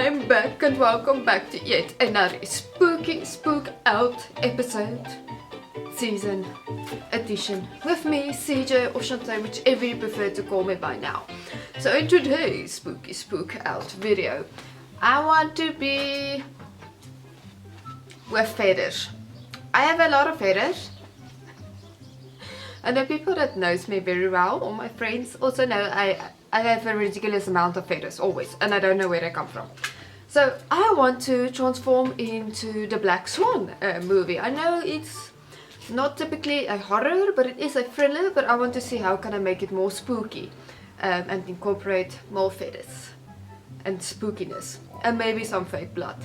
I'm back and welcome back to yet another spooky spook out episode, season edition with me, CJ or Shantae, whichever you prefer to call me by now. So in today's spooky spook out video, I want to be with feathers. I have a lot of feathers. And the people that knows me very well, or my friends, also know I have a ridiculous amount of feathers, always, and I don't know where they come from. So I want to transform into the Black Swan movie. I know it's not typically a horror, but it is a thriller, but I want to see how can I make it more spooky and incorporate more feathers and spookiness and maybe some fake blood.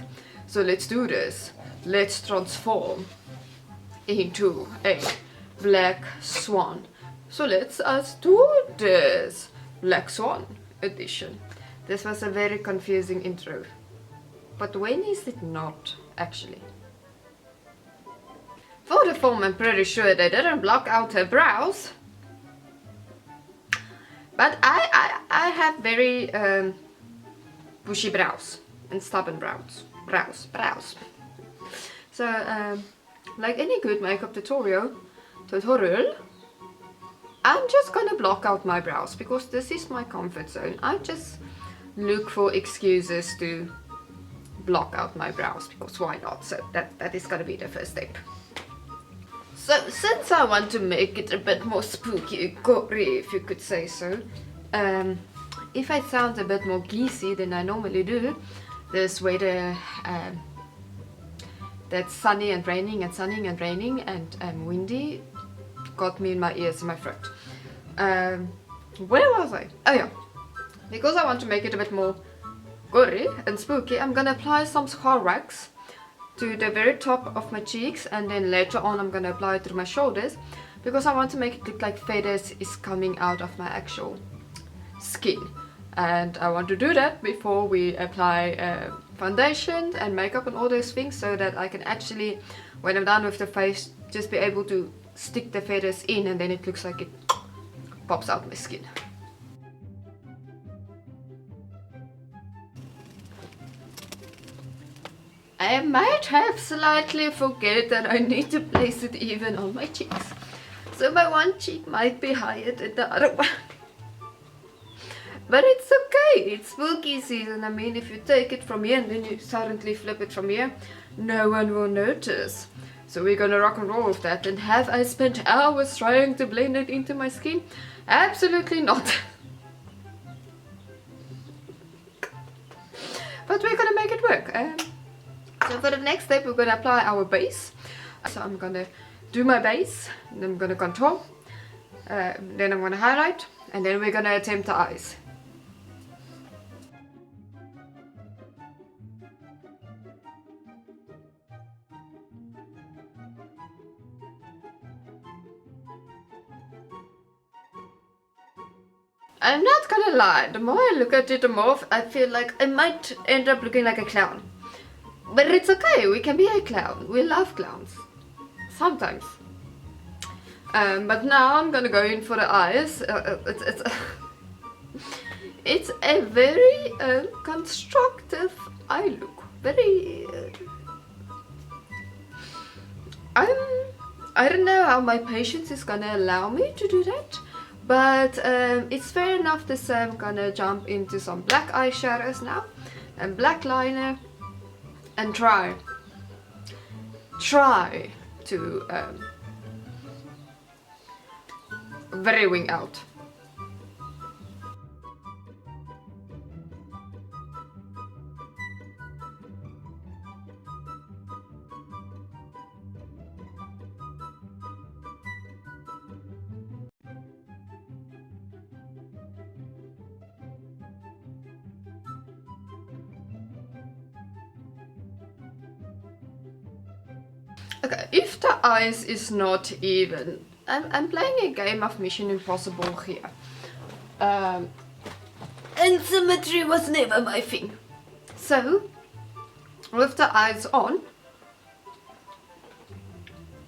So let's do this. Let's transform into a Black Swan. So let's do this. Black Swan edition. This was a very confusing intro. But when is it not, actually? For the film, I'm pretty sure they didn't block out her brows. But I have very bushy brows and stubborn brows. So, like any good makeup tutorial, I'm just gonna block out my brows because this is my comfort zone. I just look for excuses to block out my brows because why not? So that is gonna be the first step. So since I want to make it a bit more spooky, gory, if you could say so, if I sound a bit more geesy than I normally do, this weather that's sunny and raining and sunny and raining and windy got me in my ears and my throat. Where was I? Oh yeah, because I want to make it a bit more gory and spooky, I'm gonna apply some scar wax to the very top of my cheeks, and then later on I'm gonna apply it to my shoulders because I want to make it look like feathers is coming out of my actual skin. And I want to do that before we apply foundation and makeup and all those things, so that I can actually, when I'm done with the face, just be able to stick the feathers in and then it looks like it pops out my skin. I might have slightly forget that I need to place it even on my cheeks. So my one cheek might be higher than the other one. But it's okay, it's spooky season. I mean, if you take it from here and then you suddenly flip it from here, no one will notice. So we're gonna rock and roll with that. And have I spent hours trying to blend it into my skin? Absolutely not. But we're gonna make it work. So for the next step, we're gonna apply our base. So I'm gonna do my base, and then I'm gonna contour, then I'm gonna highlight, and then we're gonna attempt the eyes. I'm not gonna lie, the more I look at it, the more I feel like I might end up looking like a clown. But it's okay, we can be a clown. We love clowns. Sometimes. But now I'm gonna go in for the eyes. It's a very constructive eye look. Very... I don't know how my patience is gonna allow me to do that. But it's fair enough to say I'm gonna jump into some black eyeshadows now. And black liner. And try to very wing out. Okay, if the eyes is not even, I'm playing a game of Mission Impossible here. And symmetry was never my thing. So, with the eyes on,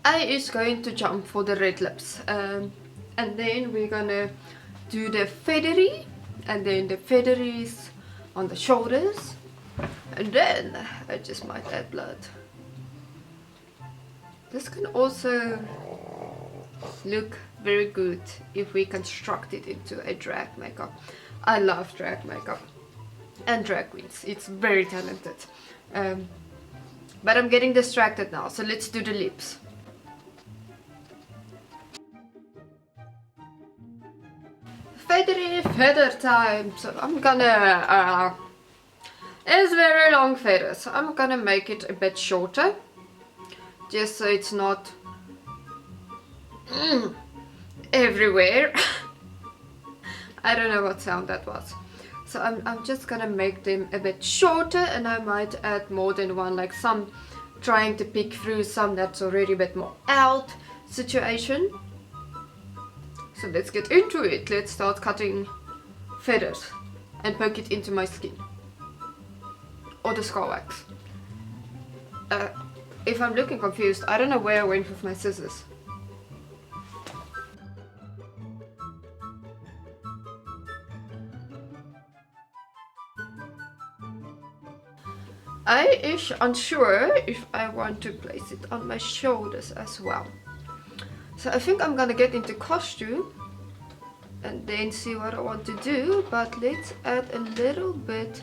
I is going to jump for the red lips. And then we're gonna do the feathery, and then the featheries on the shoulders. And then I just might add blood. This can also look very good if we construct it into a drag makeup. I love drag makeup and drag queens. It's very talented. But I'm getting distracted now, so let's do the lips. Feather time. So I'm gonna it's very long feather, so I'm gonna make it a bit shorter, just so it's not everywhere. I don't know what sound that was. So I'm just gonna make them a bit shorter, and I might add more than one, like some trying to pick through, some that's already a bit more out situation. So let's get into it. Let's start cutting feathers and poke it into my skin. Or the skull wax. If I'm looking confused, I don't know where I went with my scissors. I is unsure if I want to place it on my shoulders as well. So I think I'm gonna get into costume and then see what I want to do, but let's add a little bit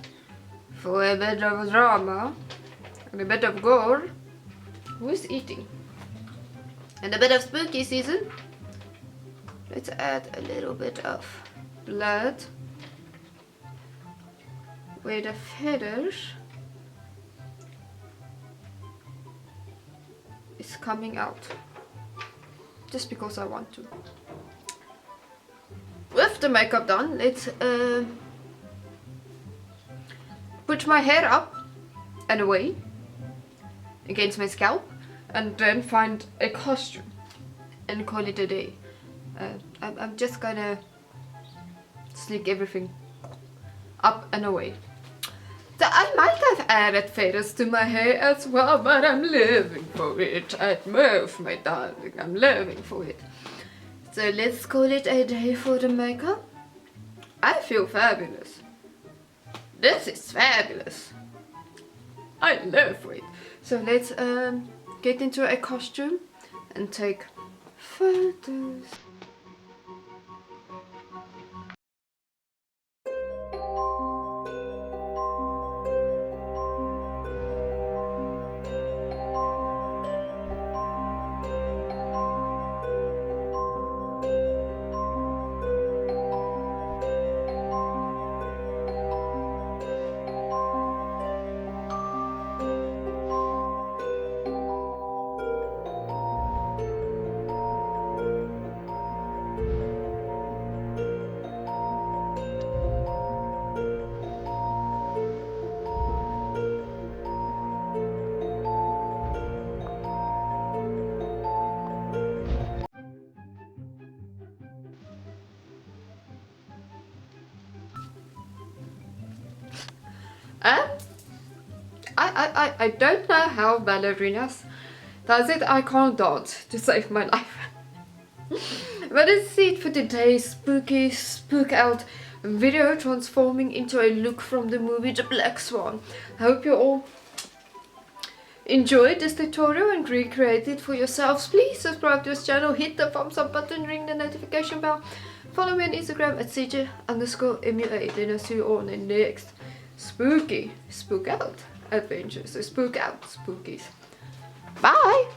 for a bit of drama and a bit of gore. Who's eating? And a bit of spooky season. Let's add a little bit of blood where the feathers is coming out, just because I want to. With the makeup done, let's put my hair up and away against my scalp, and then find a costume and call it a day. I'm just gonna slick everything up and away. So I might have added feathers to my hair as well, but I'm living for it at most, my darling. I'm living for it. So let's call it a day for the makeup. I feel fabulous. This is fabulous. I live for it. So let's get into a costume and take photos. I don't know how ballerinas does it. I can't dance to save my life. But that's it for today's spooky spook out video, transforming into a look from the movie The Black Swan. I hope you all enjoyed this tutorial and recreate it for yourselves. Please subscribe to this channel, hit the thumbs up button, ring the notification bell. Follow me on Instagram at CJ_MUA. Then I'll see you all in the next spooky spook out adventures. So spook out spookies. Bye!